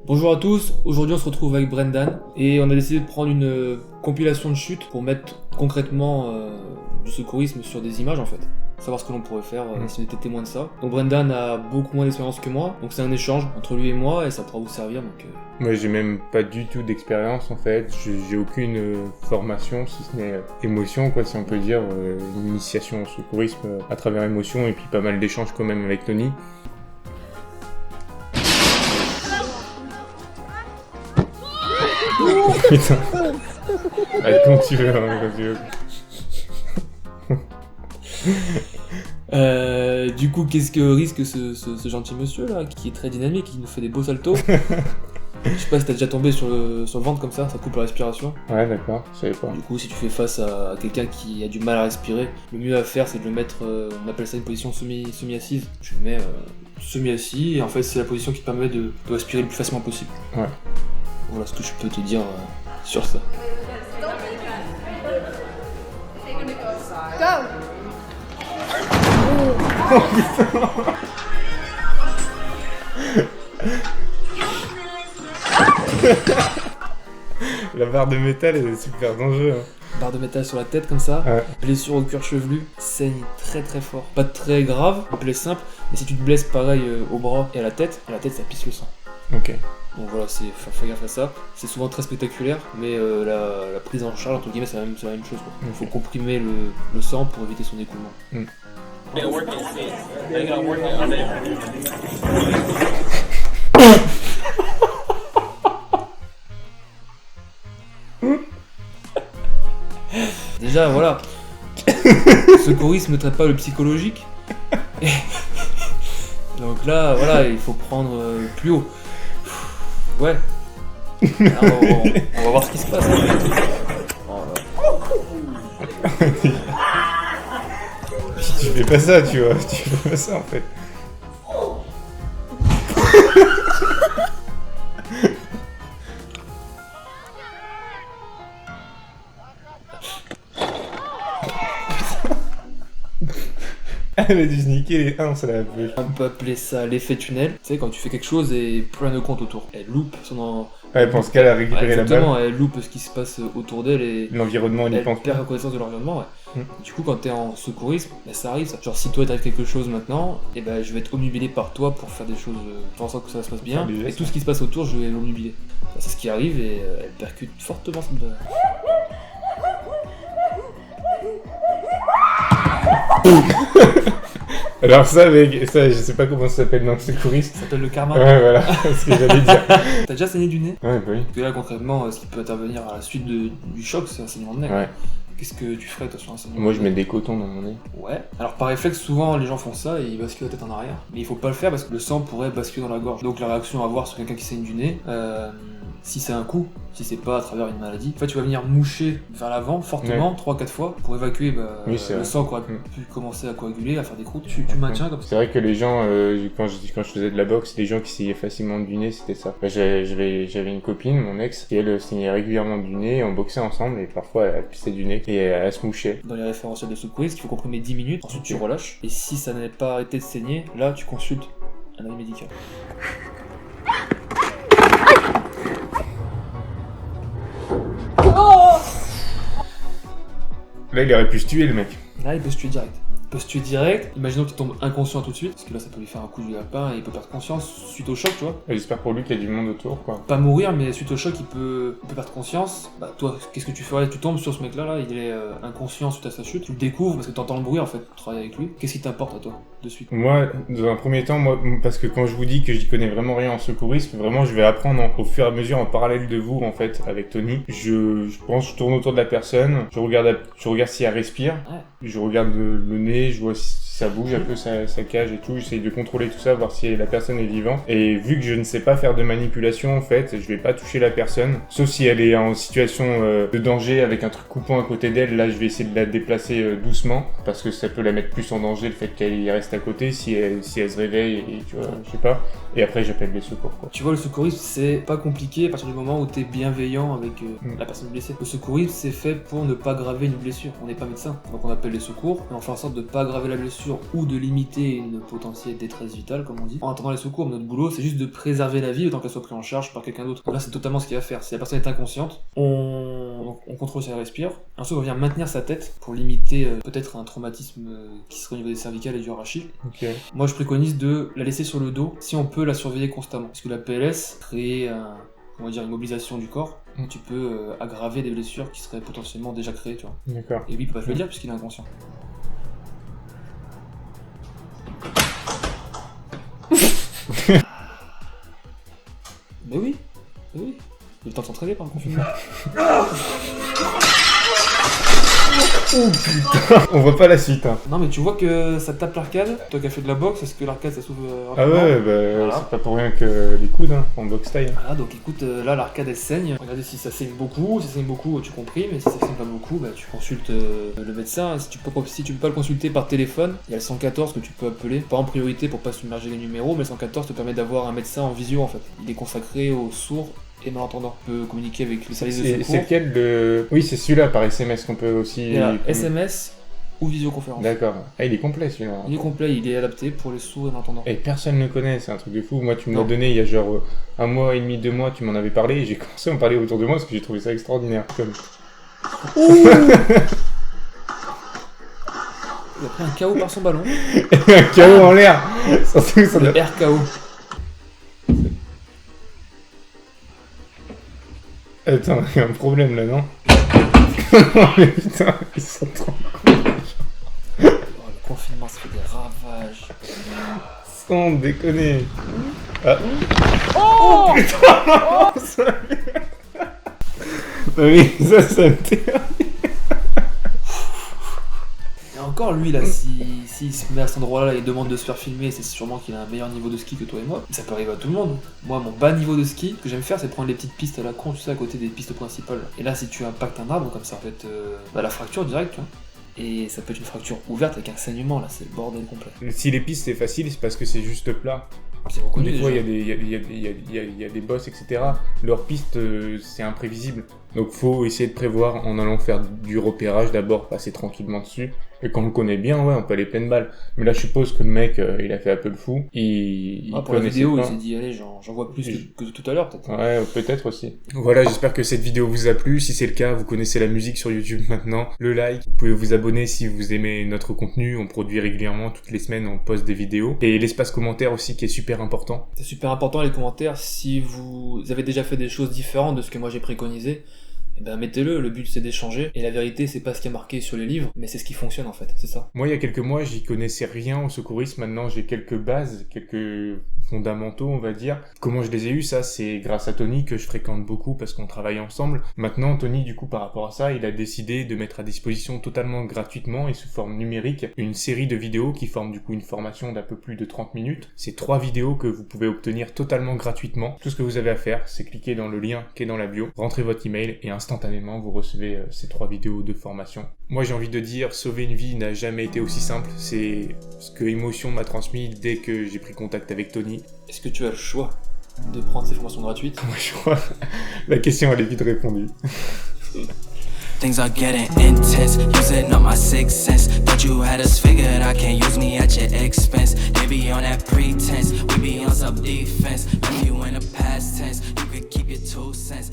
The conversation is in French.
Bonjour à tous, aujourd'hui on se retrouve avec Brendan et on a décidé de prendre une compilation de chutes pour mettre concrètement du secourisme sur des images en fait. Savoir ce que l'on pourrait faire si on était témoin de ça. Donc Brendan a beaucoup moins d'expérience que moi, donc c'est un échange entre lui et moi et ça pourra vous servir. Moi j'ai même pas du tout d'expérience en fait, j'ai aucune formation si ce n'est émotion quoi, si on peut dire, une initiation au secourisme à travers émotion et puis pas mal d'échanges quand même avec Tony. Putain. Allez, quand tu veux, hein, quand tu veux. Du coup, qu'est-ce que risque ce gentil monsieur là, qui est très dynamique, qui nous fait des beaux saltos. Je sais pas si t'as déjà tombé sur le ventre comme ça coupe la respiration. Ouais, d'accord, je savais pas. Du coup, si tu fais face à quelqu'un qui a du mal à respirer, le mieux à faire c'est de le mettre, on appelle ça une position semi-assise. Tu le mets semi-assis et en fait c'est la position qui te permet de respirer le plus facilement possible. Ouais. Voilà ce que je peux te dire sur ça. Go! Oh putain. La barre de métal est super dangereuse. Barre de métal sur la tête comme ça, Ouais. blessure au cuir chevelu, saigne très très fort. Pas très grave, une plaie simple, mais si tu te blesses pareil au bras et à la tête ça pisse le sang. Ok. Donc voilà, fais gaffe à ça. C'est souvent très spectaculaire, mais la prise en charge, entre guillemets, c'est la même chose. Il faut comprimer le sang pour éviter son écoulement. Déjà, voilà. Secourisme ne traite pas le psychologique. Donc là, voilà, il faut prendre plus haut. Ouais. Alors, on va voir ce qui se passe. Tu fais pas ça, tu vois. Tu fais pas ça en fait. Elle a dû se niquer les 1, ça l'a appelé. On peut appeler ça l'effet tunnel. Tu sais, quand tu fais quelque chose et plus rien ne compte autour. Elle loupe son Ouais, elle pense qu'elle a récupéré la balle. exactement, elle loupe ce qui se passe autour d'elle et L'environnement, elle y elle pense perd pas. la connaissance de l'environnement. Ouais. Mm. Du coup, quand t'es en secourisme, bah, ça arrive. Ça. Genre, si toi t'arrive quelque chose maintenant, et ben je vais être omnubilé par toi pour faire des choses, faire en sorte que ça se passe bien. Faire des Et gestes, tout ce qui se passe autour, je vais l'omnubiler. C'est ce qui arrive et elle percute fortement cette balle. Alors ça, mec, ça, je sais pas comment ça s'appelle dans le secouriste. Ça s'appelle le karma. Ouais, voilà, c'est ce que j'allais dire. T'as déjà saigné du nez? Ouais, bah oui. Parce que là, concrètement, ce qui peut intervenir à la suite du choc, c'est un saignement de nez. Ouais. Qu'est-ce que tu ferais toi sur un saignement? Moi, je mets des cotons dans mon nez. Ouais. Alors par réflexe, souvent les gens font ça et ils basculent la tête en arrière. Mais il faut pas le faire parce que le sang pourrait basculer dans la gorge. Donc la réaction à avoir sur quelqu'un qui saigne du nez, si c'est un coup, si c'est pas à travers une maladie, en fait tu vas venir moucher vers l'avant fortement, 3-4 fois, pour évacuer Oui, c'est le vrai. sang qui aurait pu commencer à coaguler, à faire des croûtes. Tu maintiens comme ça. C'est vrai que les gens, quand je faisais de la boxe, les gens qui saignaient facilement du nez, c'était ça. Bah, j'avais une copine, mon ex, qui elle saignait régulièrement du nez, on boxait ensemble et parfois elle pissait du nez et elle se mouchait. Dans les référentiels de secourisme, il faut comprimer 10 minutes, ensuite tu relâches, et si ça n'avait pas arrêté de saigner, là tu consultes un avis médical. Là, il aurait pu se tuer, le mec. Là il peut se tuer direct. Il peut se tuer direct, imaginons qu'il tombe inconscient tout de suite, parce que là ça peut lui faire un coup du lapin et il peut perdre conscience suite au choc, tu vois. Et j'espère pour lui qu'il y a du monde autour, quoi. Pas mourir, mais suite au choc il peut perdre conscience. Bah toi, qu'est-ce que tu ferais? Tu tombes sur ce mec là, il est inconscient suite à sa chute, tu le découvres parce que t'entends le bruit en fait, tu travailles avec lui. Qu'est-ce qui t'importe à toi, de suite? Moi, dans un premier temps, parce que quand je vous dis que j'y connais vraiment rien en secourisme, vraiment, je vais apprendre au fur et à mesure, en parallèle de vous, en fait, avec Tony. Je tourne autour de la personne, je regarde si elle respire, Ouais. je regarde le nez, je vois si ça bouge un peu sa cage et tout, j'essaye de contrôler tout ça, voir si la personne est vivante. Et vu que je ne sais pas faire de manipulation, en fait, je vais pas toucher la personne, sauf si elle est en situation de danger avec un truc coupant à côté d'elle. Là, je vais essayer de la déplacer doucement, parce que ça peut la mettre plus en danger, le fait qu'elle y reste à côté, si elle se réveille, et tu vois, je sais pas. Et après, j'appelle les secours, quoi. Tu vois, le secourisme, c'est pas compliqué à partir du moment où t'es bienveillant avec la personne blessée. Le secourisme, c'est fait pour ne pas aggraver une blessure. On n'est pas médecin, donc on appelle les secours et on fait en sorte de pas aggraver la blessure. blessure ou de limiter une potentielle détresse vitale, comme on dit. En attendant les secours, notre boulot, c'est juste de préserver la vie autant qu'elle soit prise en charge par quelqu'un d'autre. Donc là, c'est totalement ce qu'il va faire. Si la personne est inconsciente, on contrôle si elle respire. Ensuite, on vient maintenir sa tête pour limiter peut-être un traumatisme qui serait au niveau des cervicales et du rachis. Ok. Moi, je préconise de la laisser sur le dos si on peut la surveiller constamment. Parce que la PLS crée une mobilisation du corps. Tu peux aggraver des blessures qui seraient potentiellement déjà créées, tu vois. D'accord. Et lui, il peut pas te le dire puisqu'il est inconscient. Mais oui. Il y a le temps de s'entraîner par le confinement. Oh putain. On voit pas la suite, hein. Non mais tu vois que ça tape l'arcade. Toi qui as fait de la boxe, est-ce que l'arcade ça s'ouvre Ah ouais, Voilà. C'est pas pour rien que les coudes, hein, en boxe taille. Voilà, donc écoute, là l'arcade elle saigne. Regardez si ça saigne beaucoup. Si ça saigne beaucoup, tu comprimes. Et si ça saigne pas beaucoup, bah, tu consultes le médecin. Si tu peux pas le consulter par téléphone, il y a le 114 que tu peux appeler. Pas en priorité pour pas submerger les numéros, mais le 114 te permet d'avoir un médecin en visio en fait. Il est consacré aux sourds et malentendants. On peut communiquer avec les services de secours. C'est lequel le... Oui, c'est celui-là par SMS qu'on peut aussi... Il y a SMS ou visioconférence. D'accord. Ah, il est complet celui-là. Il est complet, il est adapté pour les sourds et malentendants. Et personne ne le connaît, c'est un truc de fou. Moi, tu me l'as Non. donné il y a genre 1 mois et demi, 2 mois, tu m'en avais parlé et j'ai commencé à en parler autour de moi parce que j'ai trouvé ça extraordinaire. Comme... Il a pris un KO par son ballon. un KO en l'air. Surtout, ça Le doit... RKO. Attends, il y a un problème là, non? Non mais putain, ils sont trop... Oh, le confinement, ça fait des ravages. Sans déconner. Ah. Oh putain, ça... Non mais ça me termine. Et encore, lui, là, s'il se met à cet endroit-là et demande de se faire filmer, c'est sûrement qu'il a un meilleur niveau de ski que toi et moi. Ça peut arriver à tout le monde. Moi, mon bas niveau de ski, ce que j'aime faire, c'est prendre les petites pistes à la con, tu sais, à côté des pistes principales. Et là, si tu impactes un arbre, comme ça, en fait, la fracture directe, tu vois. Et ça peut être une fracture ouverte avec un saignement, là, c'est le bordel complet. Si les pistes c'est facile, c'est parce que c'est juste plat. C'est reconnu Des fois, il déjà. y a des boss, etc. Leur piste, c'est imprévisible. Donc, faut essayer de prévoir en allant faire du repérage d'abord, passer tranquillement dessus. Et quand on le connaît bien, ouais, on peut aller pleine balle. Mais là, je suppose que le mec, il a fait un peu le fou. Pour la vidéo, il s'est dit, allez, j'en vois plus que tout à l'heure, peut-être. Ouais, peut-être aussi. Voilà, j'espère que cette vidéo vous a plu. Si c'est le cas, vous connaissez la musique sur YouTube maintenant. Le like, vous pouvez vous abonner si vous aimez notre contenu. On produit régulièrement, toutes les semaines, on poste des vidéos. Et l'espace commentaire aussi, qui est super important. C'est super important les commentaires. Si vous avez déjà fait des choses différentes de ce que moi j'ai préconisé, eh ben mettez-le, le but c'est d'échanger. Et la vérité, c'est pas ce qui est marqué sur les livres, mais c'est ce qui fonctionne en fait, c'est ça. Moi, il y a quelques mois, j'y connaissais rien au secourisme. Maintenant, j'ai quelques bases, quelques fondamentaux, on va dire. Comment je les ai eus, ça, c'est grâce à Tony que je fréquente beaucoup parce qu'on travaille ensemble. Maintenant, Tony, du coup, par rapport à ça, il a décidé de mettre à disposition totalement gratuitement et sous forme numérique une série de vidéos qui forment du coup une formation d'un peu plus de 30 minutes. C'est 3 vidéos que vous pouvez obtenir totalement gratuitement. Tout ce que vous avez à faire, c'est cliquer dans le lien qui est dans la bio, rentrer votre email et instantanément vous recevez ces 3 vidéos de formation. Moi, j'ai envie de dire, sauver une vie n'a jamais été aussi simple. C'est ce que Emotion m'a transmis dès que j'ai pris contact avec Tony. Est-ce que tu as le choix de prendre ces formations gratuites? Moi, je crois la question elle est vite répondue. Things are getting intense, using up my sixth sense. Thought you had us figured, I can't use me at your expense. They be on that pretense, we be on some defense. If you in the past tense, you could keep your 2 cents.